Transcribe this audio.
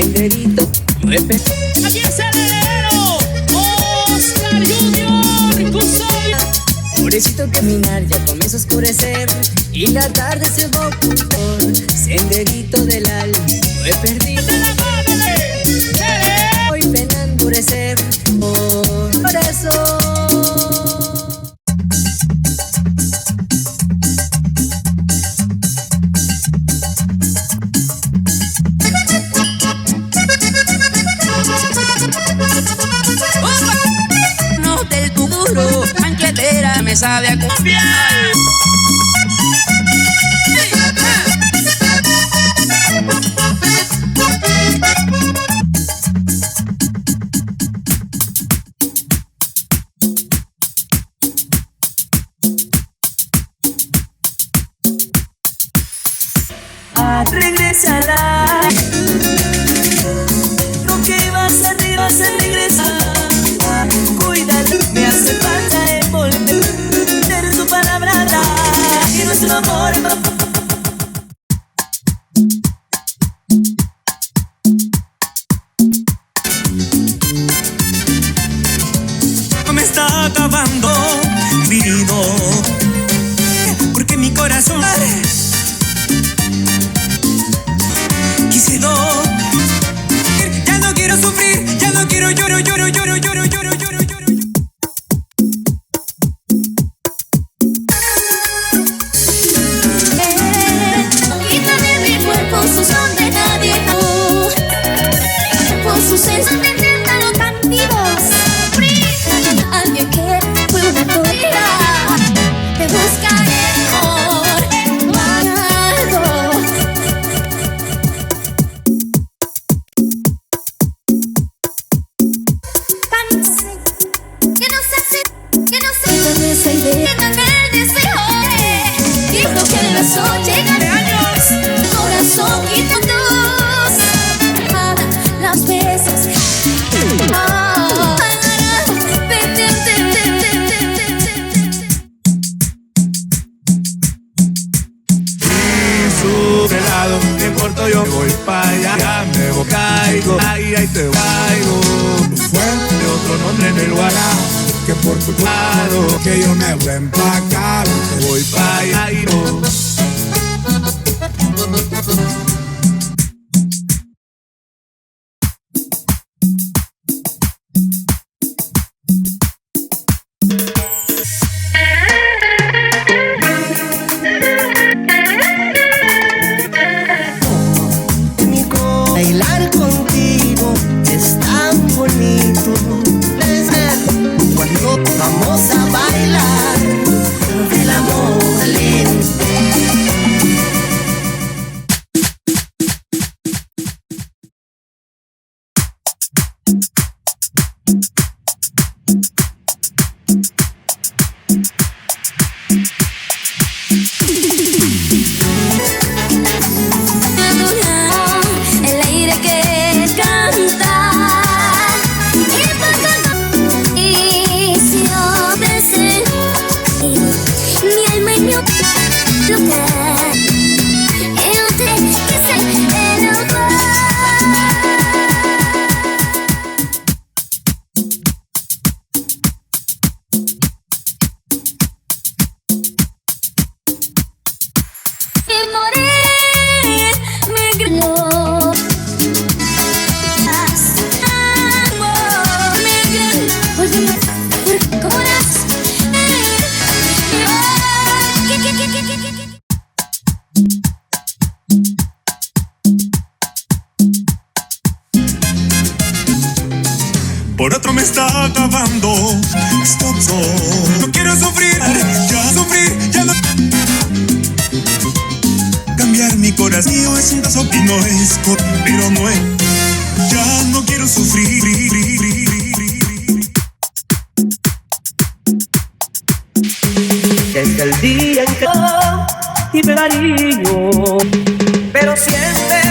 senderito. Aquí es el heredero, Oscar Junior Custodio. Pobrecito caminar, ya comienza a oscurecer y la tarde se va a ocultar. Senderito del alma, no he perdido. Hoy ven a endurecer, por eso. No del tuburo, banquetera, me sabe a confiar. Regrésala. Lo que vas arriba se regresa. Cuídalo, me hace falta envolver su palabra y nuestro amor. Me está acabando, divino, porque mi corazón quisiera. Ya no quiero sufrir, ya no quiero lloro. Quítame mi cuerpo, sus son de nadie. Por sus sesos me intentan tan vivos. Alguien que fue una tortura. Te buscaré por algo. Que no sé esa idea. El deseo. Dijo que el beso llega de años. Corazón quitando las veces. Sube lado, no importa, yo voy pa' allá. Ya me voy, caigo, ahí te caigo. Fue de otro nombre en el guará, que por tu lado que yo me voy a empacar. Voy pa' allá y no. Bailar contigo es tan bonito. Cuando vamos a bailar el amor lento. El aire que canta y si yo besé mi alma y mi lugar yo te quise enamorar. Y morir me gritó. Amor me gritó. Oye, ¿por cómo eras? Por otro me está acabando. Stop, no quiero sufrir, ya no. Cambiar mi corazón mío es un caso y no es pero no es. Ya no quiero sufrir. Desde el día en que y me cariño, pero siempre